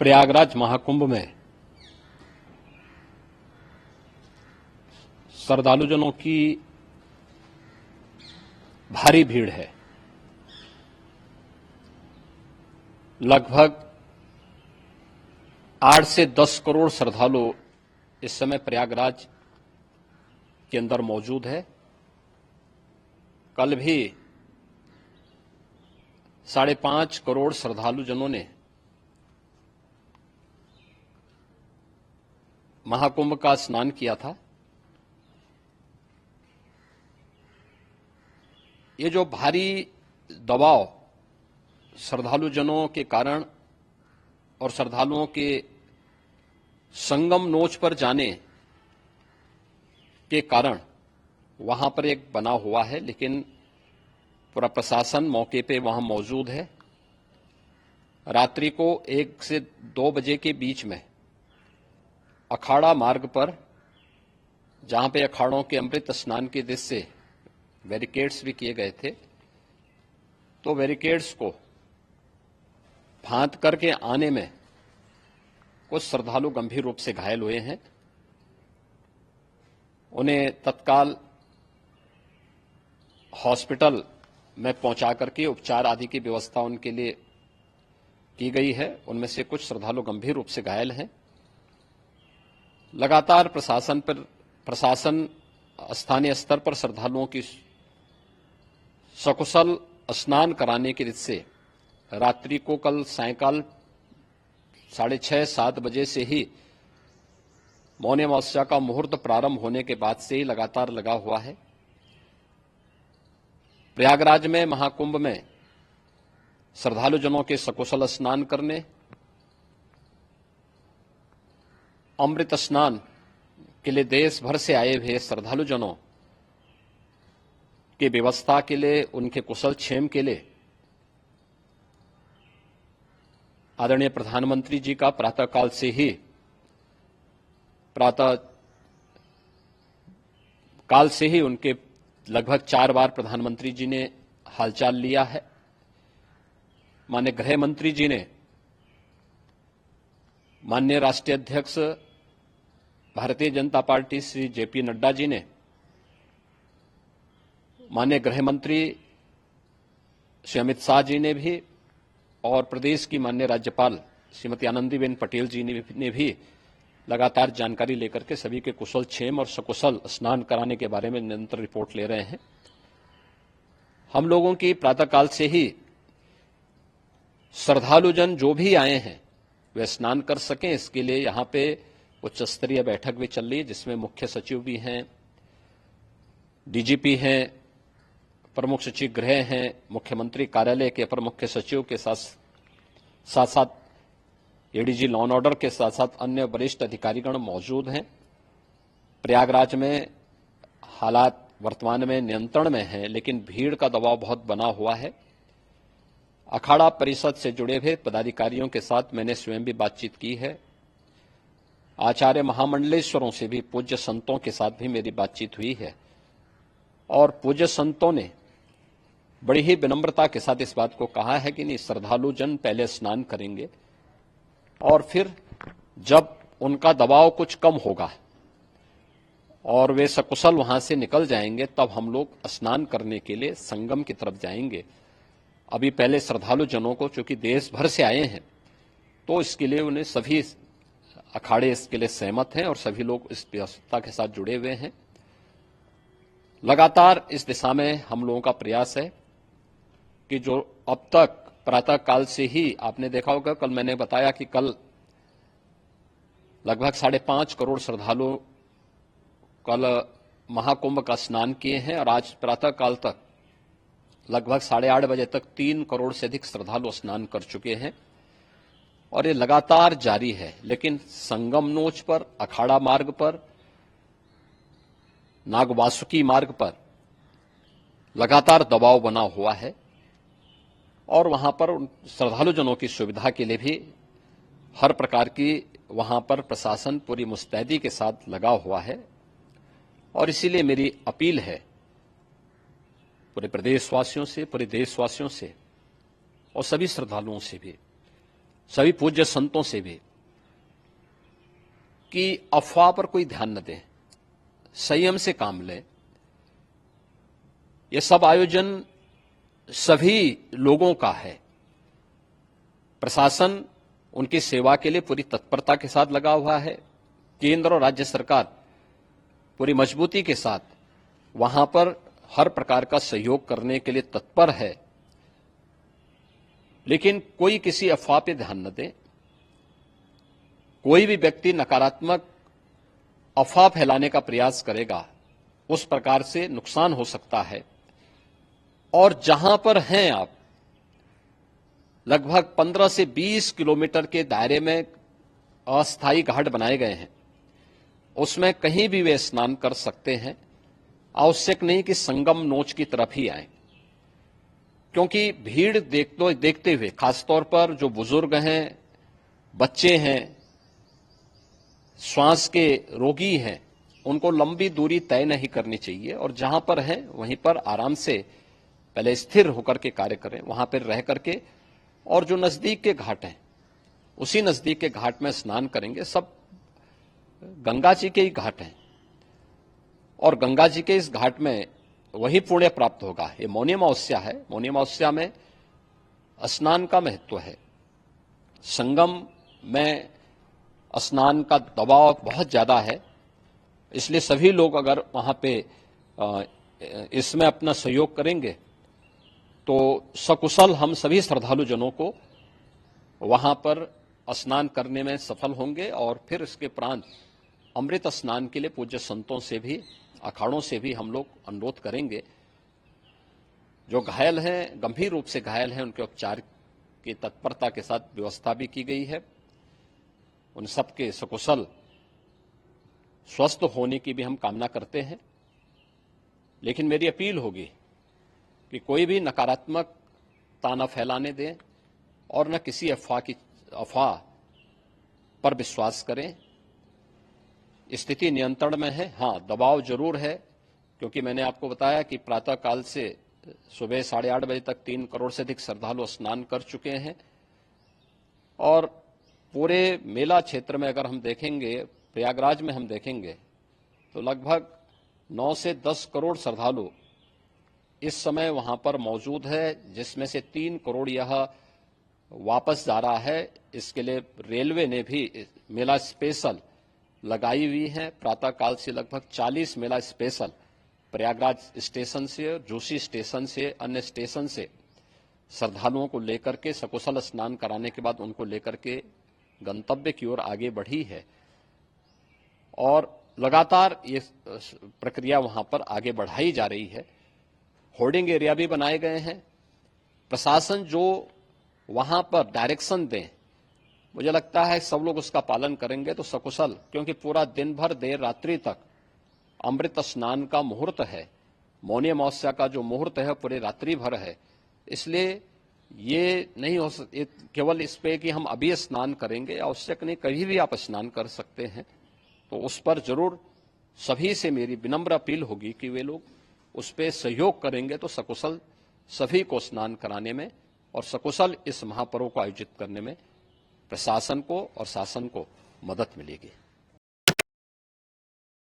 प्रयागराज महाकुंभ में श्रद्धालुजनों की भारी भीड़ है। लगभग 8 से 10 करोड़ श्रद्धालु इस समय प्रयागराज के अंदर मौजूद है। कल भी 5.5 करोड़ श्रद्धालुजनों ने महाकुंभ का स्नान किया था। ये जो भारी दबाव श्रद्धालुजनों के कारण और श्रद्धालुओं के संगम नोच पर जाने के कारण वहां पर एक बना हुआ है, लेकिन पूरा प्रशासन मौके पे वहां मौजूद है। रात्रि को 1 से 2 बजे के बीच में अखाड़ा मार्ग पर, जहां पे अखाड़ों के अमृत स्नान के दृश्य से बैरिकेड्स भी किए गए थे, तो बैरिकेड्स को फांद करके आने में कुछ श्रद्धालु गंभीर रूप से घायल हुए हैं। उन्हें तत्काल हॉस्पिटल में पहुंचा करके उपचार आदि की व्यवस्था उनके लिए की गई है। उनमें से कुछ श्रद्धालु गंभीर रूप से घायल हैं। लगातार प्रशासन स्थानीय स्तर पर श्रद्धालुओं की सकुशल स्नान कराने के दृष्टि से रात्रि को कल सायंकाल 6:30-7 बजे से ही मौनी अमावस्या का मुहूर्त प्रारंभ होने के बाद से ही लगातार लगा हुआ है। प्रयागराज में महाकुंभ में श्रद्धालुजनों के सकुशल स्नान करने, अमृत स्नान के लिए देश भर से आए हुए श्रद्धालुजनों की व्यवस्था के लिए, उनके कुशल क्षेम के लिए आदरणीय प्रधानमंत्री जी का प्रातःकाल से ही उनके लगभग 4 बार प्रधानमंत्री जी ने हालचाल लिया है। माननीय गृह मंत्री जी ने, माननीय राष्ट्रीय अध्यक्ष भारतीय जनता पार्टी श्री जेपी नड्डा जी ने, माननीय गृह मंत्री श्री अमित शाह जी ने भी, और प्रदेश की माननीय राज्यपाल श्रीमती आनंदीबेन पटेल जी ने भी लगातार जानकारी लेकर के सभी के कुशल क्षेम और सकुशल स्नान कराने के बारे में निरंतर रिपोर्ट ले रहे हैं। हम लोगों की प्रातःकाल से ही श्रद्धालुजन जो भी आए हैं वे स्नान कर सकें, इसके लिए यहां पे उच्च स्तरीय बैठक भी चल रही है, जिसमें मुख्य सचिव भी हैं, डीजीपी हैं, प्रमुख सचिव गृह हैं, मुख्यमंत्री कार्यालय के अपर मुख्य सचिव के साथ एडीजी लॉ एंड ऑर्डर के साथ साथ अन्य वरिष्ठ अधिकारीगण मौजूद हैं। प्रयागराज में हालात वर्तमान में नियंत्रण में हैं, लेकिन भीड़ का दबाव बहुत बना हुआ है। अखाड़ा परिषद से जुड़े हुए पदाधिकारियों के साथ मैंने स्वयं भी बातचीत की है। आचार्य महामंडलेश्वरों से भी, पूज्य संतों के साथ भी मेरी बातचीत हुई है, और पूज्य संतों ने बड़ी ही विनम्रता के साथ इस बात को कहा है कि नहीं, श्रद्धालु जन पहले स्नान करेंगे और फिर जब उनका दबाव कुछ कम होगा और वे सकुशल वहां से निकल जाएंगे, तब हम लोग स्नान करने के लिए संगम की तरफ जाएंगे। अभी पहले श्रद्धालु जनों को, चूंकि देश भर से आए हैं, तो इसके लिए उन्हें सभी अखाड़े इसके लिए सहमत हैं और सभी लोग इस व्यवस्था के साथ जुड़े हुए हैं। लगातार इस दिशा में हम लोगों का प्रयास है कि जो अब तक प्रातःकाल से ही आपने देखा होगा, कल मैंने बताया कि कल लगभग 5.5 करोड़ श्रद्धालु कल महाकुंभ का स्नान किए हैं, और आज प्रातःकाल तक लगभग 8:30 बजे तक 3 करोड़ से अधिक श्रद्धालु स्नान कर चुके हैं, और ये लगातार जारी है। लेकिन संगम नोच पर, अखाड़ा मार्ग पर, नागवासुकी मार्ग पर लगातार दबाव बना हुआ है, और वहां पर श्रद्धालुजनों की सुविधा के लिए भी हर प्रकार की वहां पर प्रशासन पूरी मुस्तैदी के साथ लगा हुआ है। और इसीलिए मेरी अपील है पूरे प्रदेशवासियों से, पूरे देशवासियों से और सभी श्रद्धालुओं से भी, सभी पूज्य संतों से भी कि अफवाह पर कोई ध्यान न दें, संयम से काम लें। यह सब आयोजन सभी लोगों का है। प्रशासन उनकी सेवा के लिए पूरी तत्परता के साथ लगा हुआ है। केंद्र और राज्य सरकार पूरी मजबूती के साथ वहां पर हर प्रकार का सहयोग करने के लिए तत्पर है। लेकिन कोई किसी अफवाह पे ध्यान न दे। कोई भी व्यक्ति नकारात्मक अफवाह फैलाने का प्रयास करेगा, उस प्रकार से नुकसान हो सकता है। और जहां पर हैं आप, लगभग 15 से 20 किलोमीटर के दायरे में अस्थायी घाट बनाए गए हैं। उसमें कहीं भी वे स्नान कर सकते हैं। आवश्यक नहीं कि संगम नोच की तरफ ही आए, क्योंकि भीड़ देखते हुए, खासतौर पर जो बुजुर्ग हैं, बच्चे हैं, श्वास के रोगी हैं, उनको लंबी दूरी तय नहीं करनी चाहिए और जहां पर हैं वहीं पर आराम से पहले स्थिर होकर के कार्य करें, वहां पर रह करके। और जो नजदीक के घाट हैं, उसी नजदीक के घाट में स्नान करेंगे। सब गंगा जी के ही घाट हैं और गंगा जी के इस घाट में वही पुण्य प्राप्त होगा। ये मौनी अमावस्या है। मौनी अमावस्या में स्नान का महत्व है। संगम में स्नान का दबाव बहुत ज्यादा है, इसलिए सभी लोग अगर वहां पे इसमें अपना सहयोग करेंगे तो सकुशल हम सभी श्रद्धालु जनों को वहां पर स्नान करने में सफल होंगे। और फिर इसके उपरांत अमृत स्नान के लिए पूज्य संतों से भी, अखाड़ों से भी हम लोग अनुरोध करेंगे। जो घायल हैं, गंभीर रूप से घायल हैं, उनके उपचार की तत्परता के साथ व्यवस्था भी की गई है। उन सबके सकुशल स्वस्थ होने की भी हम कामना करते हैं। लेकिन मेरी अपील होगी कि कोई भी नकारात्मकता न फैलाने दें और न किसी अफवाह पर विश्वास करें। स्थिति नियंत्रण में है। हाँ, दबाव जरूर है, क्योंकि मैंने आपको बताया कि प्रातःकाल से सुबह 8:30 बजे तक 3 करोड़ से अधिक श्रद्धालु स्नान कर चुके हैं। और पूरे मेला क्षेत्र में अगर हम देखेंगे, प्रयागराज में हम देखेंगे, तो लगभग 9 से 10 करोड़ श्रद्धालु इस समय वहां पर मौजूद है, जिसमें से 3 करोड़ यह वापस जा रहा है। इसके लिए रेलवे ने भी मेला स्पेशल लगाई हुई है। प्रातःकाल से लगभग 40 मेला स्पेशल प्रयागराज स्टेशन से, जोशी स्टेशन से, अन्य स्टेशन से श्रद्धालुओं को लेकर के सकुशल स्नान कराने के बाद उनको लेकर के गंतव्य की ओर आगे बढ़ी है। और लगातार ये प्रक्रिया वहां पर आगे बढ़ाई जा रही है। होर्डिंग एरिया भी बनाए गए हैं। प्रशासन जो वहां पर डायरेक्शन दें, मुझे लगता है सब लोग उसका पालन करेंगे तो सकुशल, क्योंकि पूरा दिन भर देर रात्रि तक अमृत स्नान का मुहूर्त है। मौनी अमावस्या का जो मुहूर्त है पूरे रात्रि भर है। इसलिए ये नहीं हो केवल इस पे कि हम अभी स्नान करेंगे, आवश्यक नहीं, कभी भी आप स्नान कर सकते हैं। तो उस पर जरूर सभी से मेरी विनम्र अपील होगी कि वे लोग उस पर सहयोग करेंगे तो सकुशल सभी को स्नान कराने में और सकुशल इस महापर्व को आयोजित करने में प्रशासन को और शासन को मदद मिलेगी।